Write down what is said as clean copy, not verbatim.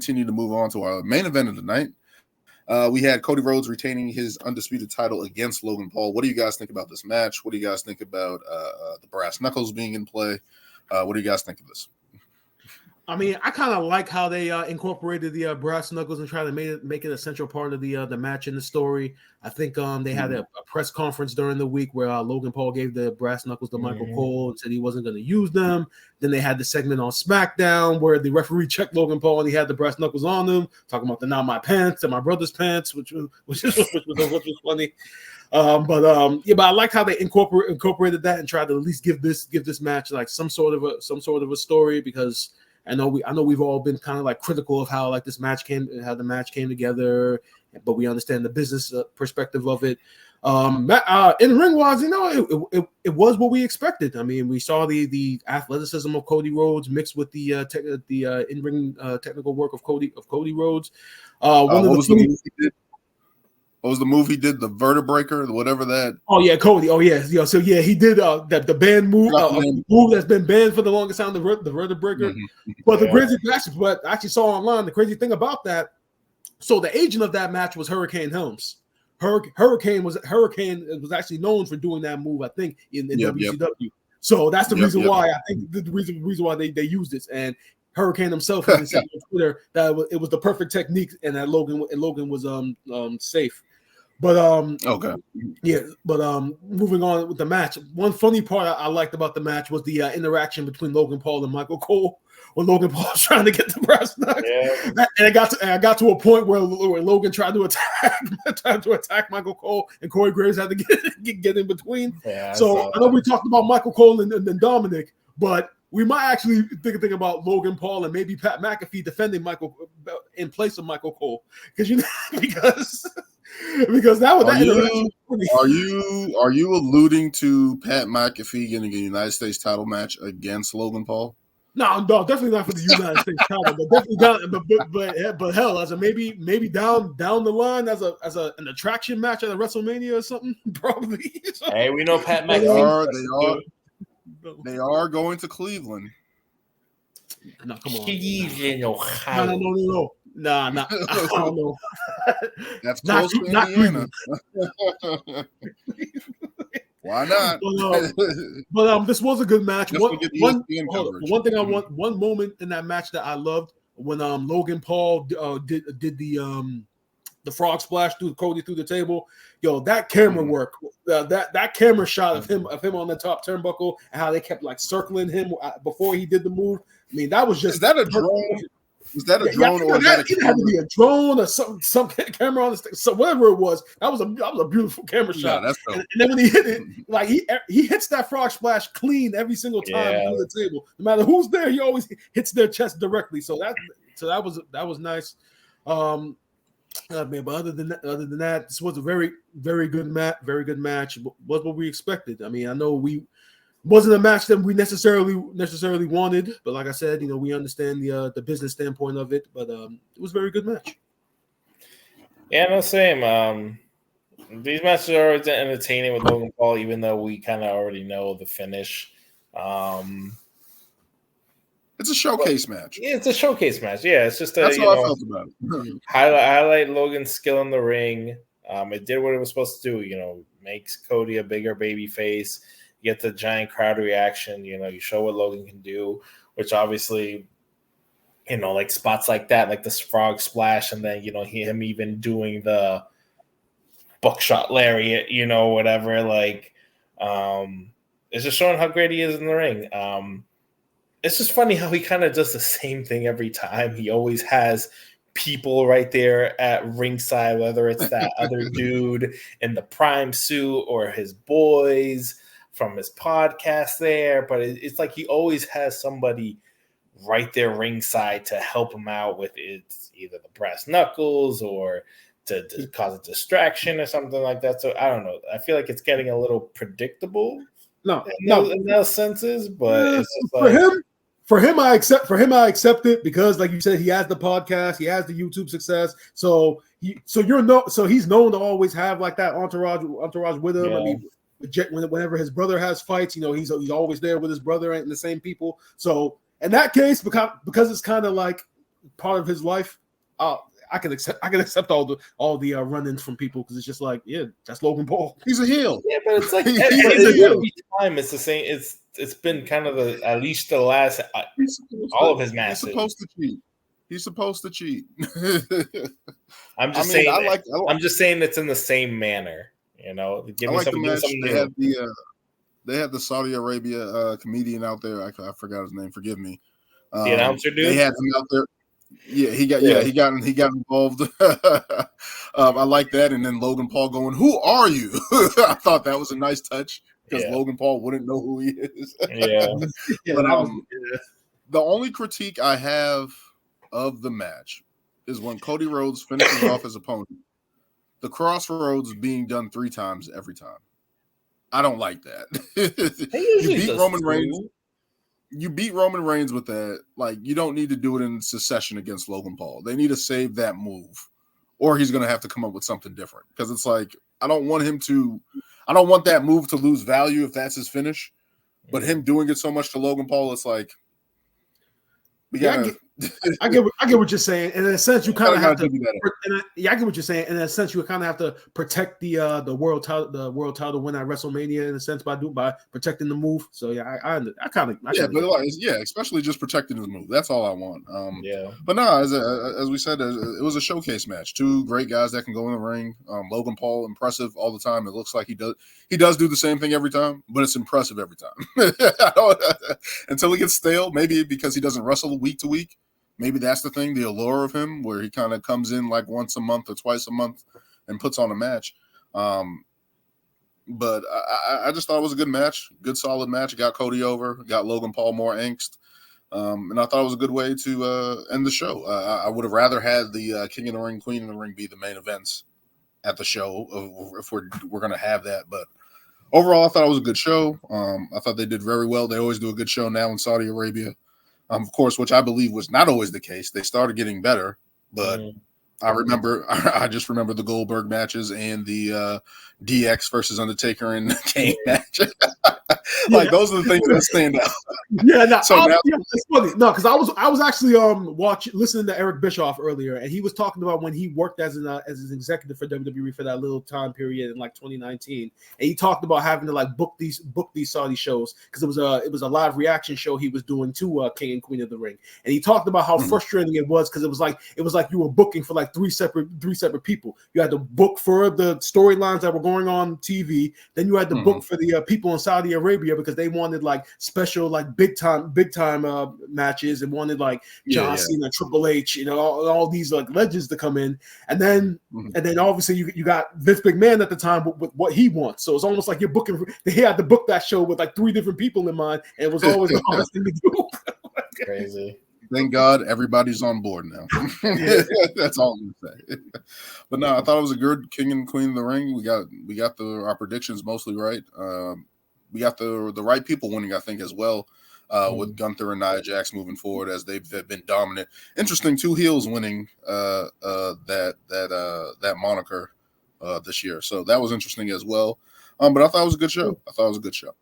continue to move on to our main event of the night. We had Cody Rhodes retaining his undisputed title against Logan Paul. What do you guys think about this match? What do you guys think about the brass knuckles being in play? What do you guys think of this? I mean, I kind of like how they incorporated the brass knuckles and tried to make it a central part of the match in the story. I think they had a press conference during the week where Logan Paul gave the brass knuckles to Michael Cole and said he wasn't going to use them. Then they had the segment on SmackDown where the referee checked Logan Paul and he had the brass knuckles on him, talking about the not my pants and my brother's pants, which was funny. But I like how they incorporated that and tried to at least give this match like some sort of a story, because I know we've all been kind of like critical of how like how the match came together, but we understand the business perspective of it. In ring wise, it was what we expected. I mean, we saw the athleticism of Cody Rhodes mixed with the in ring technical work of Cody Rhodes. What was the move he did? The vertebraker, whatever that. Oh yeah, Cody. Oh yeah. So yeah, he did the banned move, move that's been banned for the longest time, the vertebraker. But the crazy match, but I actually saw online the crazy thing about that. So the agent of that match was Hurricane Helms. Hurricane was actually known for doing that move, I think, in WCW. So that's the reason why I think the reason why they used this. And Hurricane himself said on Twitter that it was the perfect technique and that Logan was safe. But moving on with the match, one funny part I liked about the match was the interaction between Logan Paul and Michael Cole, when Logan Paul was trying to get the brass knuckles. Yeah. And I got to a point where Logan tried to attack Michael Cole, and Corey Graves had to get in between. Yeah, so I know we talked about Michael Cole and Dominic, but we might actually think about Logan Paul and maybe Pat McAfee defending Michael in place of Michael Cole, because that was Are you alluding to Pat McAfee getting a United States title match against Logan Paul? No, definitely not for the United States title, but definitely down. But hell, as a maybe down the line as an attraction match at a WrestleMania or something, probably. Hey, we know Pat McAfee. They are going to Cleveland. No, come on. Cleveland, Ohio. No. Nah, I don't know. That's close to Indiana. Why not? But this was a good match. One moment in that match that I loved when Logan Paul did the frog splash through Cody through the table. Yo, that camera work, that camera shot of him on the top turnbuckle and how they kept like circling him before he did the move. I mean, that was just. Is that a drone? Was that a drone or that it had to be a drone or some camera on the stick? So whatever it was, that was a beautiful camera shot. That's and then when he hit it, like he hits that frog splash clean every single time through the table. No matter who's there, he always hits their chest directly. So that was nice. But other than that, this was a very, very good match. Very good match. Was what we expected. I mean, I know we wasn't a match that we necessarily wanted, but like I said, we understand the business standpoint of it. But it was a very good match. Yeah, no, same. These matches are always entertaining with Logan Paul, even though we kind of already know the finish. It's a showcase match. Yeah, it's a showcase match. Yeah, it's just that's how I felt about it. highlight Logan's skill in the ring. It did what it was supposed to do. Makes Cody a bigger baby face. You get the giant crowd reaction. You show what Logan can do, which obviously, like spots like that, like this frog splash, and then him even doing the buckshot lariat. Whatever. Like, it's just showing how great he is in the ring. It's just funny how he kind of does the same thing every time. He always has people right there at ringside, whether it's that other dude in the prime suit or his boys from his podcast there. But it's like he always has somebody right there ringside to help him out with it's either the brass knuckles or to cause a distraction or something like that. So I don't know. I feel like it's getting a little predictable. In those senses, but it's just like, For him, I accept it because, like you said, he has the podcast, he has the YouTube success. So he's known to always have like that entourage with him. Yeah. I mean, whenever his brother has fights, he's always there with his brother and the same people. So in that case, because it's kind of like part of his life, I can accept all the run-ins from people because it's just like, yeah, that's Logan Paul. He's a heel. Yeah, but it's like every time it's the same. It's been kind of at least the last all of his matches. He's supposed to cheat. I'm just saying. I'm just saying it's in the same manner. You know, give me something new. They had the Saudi Arabia comedian out there. I forgot his name. Forgive me. The announcer dude. They had him out there. Yeah, he got involved. I like that. And then Logan Paul going, "Who are you?" I thought that was a nice touch because Logan Paul wouldn't know who he is. But the only critique I have of the match is when Cody Rhodes finishes off his opponent. The crossroads being done 3 times every time. I don't like that. You beat Roman Reigns with that. Like, you don't need to do it in succession against Logan Paul. They need to save that move, or he's going to have to come up with something different. Because it's like, I don't want that move to lose value if that's his finish. But him doing it so much to Logan Paul, it's like, I get what you're saying, and in a sense, you kind of have to. I get what you're saying, and in a sense, you kind of have to protect the world title win at WrestleMania in a sense by protecting the move. So especially just protecting the move. That's all I want. But no, as we said, it was a showcase match. 2 great guys that can go in the ring. Logan Paul, impressive all the time. It looks like he does do the same thing every time, but it's impressive every time. Until he gets stale, maybe because he doesn't wrestle week to week. Maybe that's the thing, the allure of him, where he kind of comes in like once a month or twice a month and puts on a match. But I just thought it was a good match, good solid match. It got Cody over, got Logan Paul more angst. And I thought it was a good way to end the show. I would have rather had the King of the Ring, Queen of the Ring be the main events at the show if we're going to have that. But overall, I thought it was a good show. I thought they did very well. They always do a good show now in Saudi Arabia. Of course, which I believe was not always the case. They started getting better, but I just remember the Goldberg matches and the DX versus Undertaker and Kane match. Those are the things that stand out. It's funny. No, because I was actually listening to Eric Bischoff earlier, and he was talking about when he worked as an executive for WWE for that little time period in like 2019, and he talked about having to like book these Saudi shows because it was a live reaction show he was doing to King and Queen of the Ring, and he talked about how frustrating it was because it was like you were booking for like three separate people. You had to book for the storylines that were going on TV, then you had to book for the people in Saudi Arabia because they wanted like special like big time matches and wanted like John Cena, Triple H, all these like legends to come in, and then obviously you got Vince McMahon at the time with what he wants. So it's almost like you're booking. They had to book that show with like 3 different people in mind, and it was always the hardest thing to do. Crazy. Thank God everybody's on board now. That's all I'm gonna say. But no, I thought it was a good King and Queen of the Ring. We got our predictions mostly right. We got the right people winning, I think, as well. With Gunther and Nia Jax moving forward as they've been dominant. Interesting, 2 heels winning that moniker this year. So that was interesting as well. But I thought it was a good show.